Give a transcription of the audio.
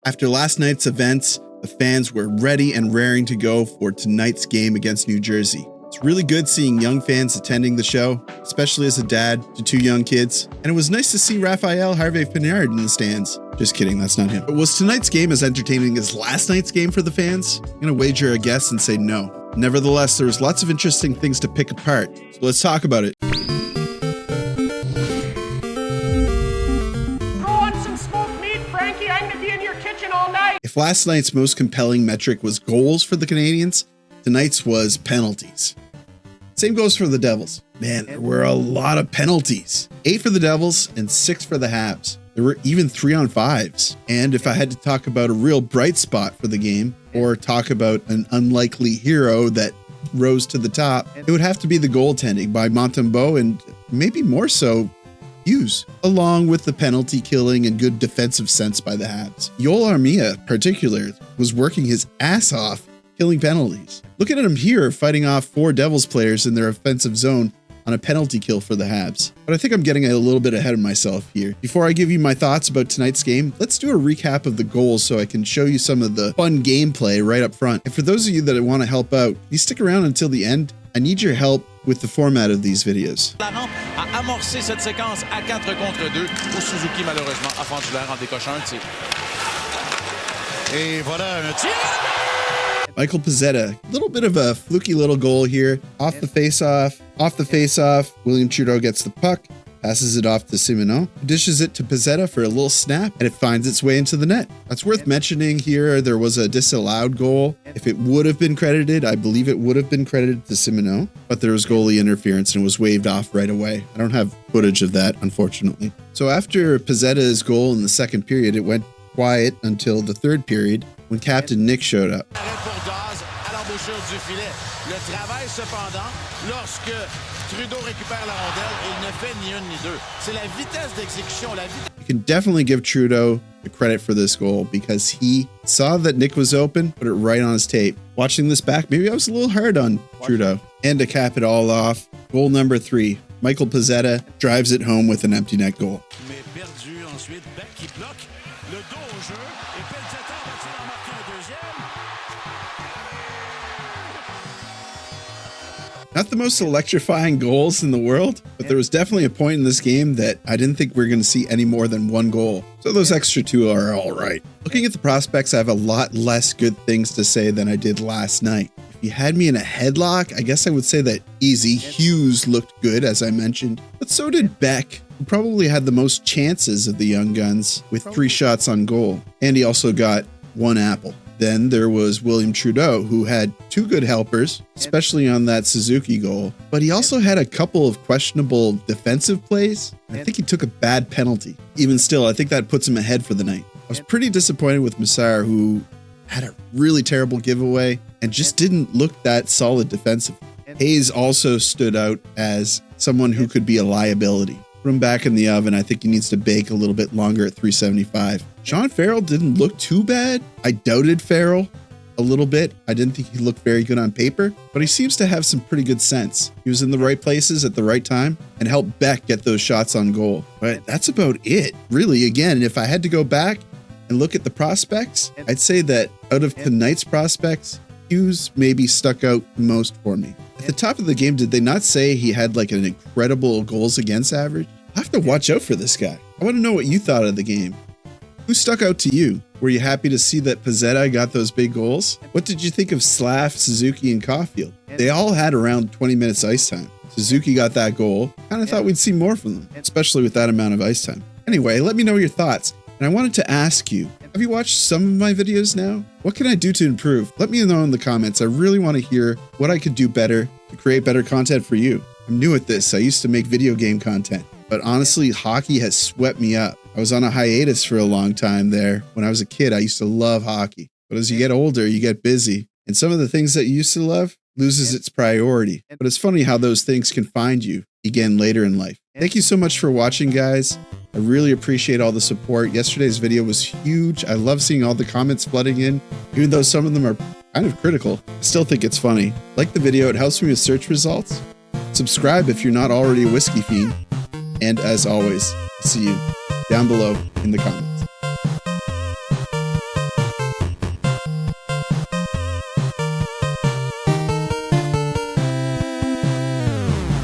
After last night's events, the fans were ready and raring to go for tonight's game against New Jersey. It's really good seeing young fans attending the show, especially as a dad to 2 young kids. And it was nice to see Raphael Harvey-Pinard in the stands. Just kidding, that's not him. But was tonight's game as entertaining as last night's game for the fans? I'm gonna wager a guess and say no. Nevertheless, there was lots of interesting things to pick apart. So let's talk about it. If last night's most compelling metric was goals for the Canadians, tonight's was penalties. Same goes for the Devils. Man, there were a lot of penalties. 8 for the Devils and 6 for the Habs. There were even 3-on-5s. And if I had to talk about a real bright spot for the game, or talk about an unlikely hero that rose to the top, it would have to be the goaltending by Montembeault and maybe more so Hughes, along with the penalty killing and good defensive sense by the Habs. Joel Armia, in particular, was working his ass off killing penalties. Looking at him here fighting off 4 Devils players in their offensive zone on a penalty kill for the Habs. But I think I'm getting a little bit ahead of myself here. Before I give you my thoughts about tonight's game, let's do a recap of the goals so I can show you some of the fun gameplay right up front. And for those of you that want to help out, you stick around until the end. I need your help with the format of these videos. A amorcé cette séquence à 4 contre 2 où Suzuki malheureusement a fendu l'air en décochant un tir. Et voilà un tir. Michael Pezzetta, a little bit of a fluky little goal here. Off the face-off, William Trudeau gets the puck, passes it off to Simoneau, dishes it to Pezzetta for a little snap, and it finds its way into the net. That's worth mentioning here. There was a disallowed goal. If it would have been credited, I believe it would have been credited to Simoneau, but there was goalie interference and it was waved off right away. I don't have footage of that, unfortunately. So after Pezzetta's goal in the second period, it went quiet until the third period when Captain Nick showed up. Du filet. Le travail cependant, lorsque Trudeau récupère la rondelle, il ne fait ni une ni deux. C'est la vitesse d'exécution. You can definitely give Trudeau the credit for this goal because he saw that Nick was open, put it right on his tape. Watching this back, maybe I was a little hard on Trudeau. And to cap it all off, goal number 3. Michael Pezzetta drives it home with an empty net goal. Mais perdu ensuite, Beck qui bloque le dos au jeu et Pezzetta va-t-il en marquer un deuxième? Not the most electrifying goals in the world, but there was definitely a point in this game that I didn't think we were going to see any more than 1 goal. So those extra 2 are all right. Looking at the prospects, I have a lot less good things to say than I did last night. If you had me in a headlock, I guess I would say that easy. Hughes looked good, as I mentioned, but so did Beck, who probably had the most chances of the young guns with 3 shots on goal. And he also got 1 apple. Then there was William Trudeau, who had 2 good helpers, especially on that Suzuki goal. But he also had a couple of questionable defensive plays. I think he took a bad penalty. Even still, I think that puts him ahead for the night. I was pretty disappointed with Massar, who had a really terrible giveaway and just didn't look that solid defensively. Hayes also stood out as someone who could be a liability. Put him back in the oven. I think he needs to bake a little bit longer at 375. Sean Farrell didn't look too bad. I doubted Farrell a little bit. I didn't think he looked very good on paper, but he seems to have some pretty good sense. He was in the right places at the right time and helped Beck get those shots on goal. But that's about it. Really, again, if I had to go back and look at the prospects, I'd say that out of tonight's prospects, Hughes maybe stuck out most for me. At the top of the game, did they not say he had like an incredible goals against average? I have to watch out for this guy. I want to know what you thought of the game. Who stuck out to you? Were you happy to see that Pezzetta got those big goals? What did you think of Slaf, Suzuki, and Caufield? They all had around 20 minutes ice time. Suzuki got that goal. Kind of thought we'd see more from them, especially with that amount of ice time. Anyway, let me know your thoughts. And I wanted to ask you, have you watched some of my videos now? What can I do to improve? Let me know in the comments. I really want to hear what I could do better to create better content for you. I'm new at this. I used to make video game content, but honestly, hockey has swept me up. I was on a hiatus for a long time there. When I was a kid, I used to love hockey. But as you get older, you get busy. And some of the things that you used to love loses its priority. But it's funny how those things can find you again later in life. Thank you so much for watching, guys. I really appreciate all the support. Yesterday's video was huge. I love seeing all the comments flooding in, even though some of them are kind of critical. I still think it's funny. Like the video, it helps me with search results. Subscribe if you're not already a whiskey fiend. And as always, see you down below in the comments.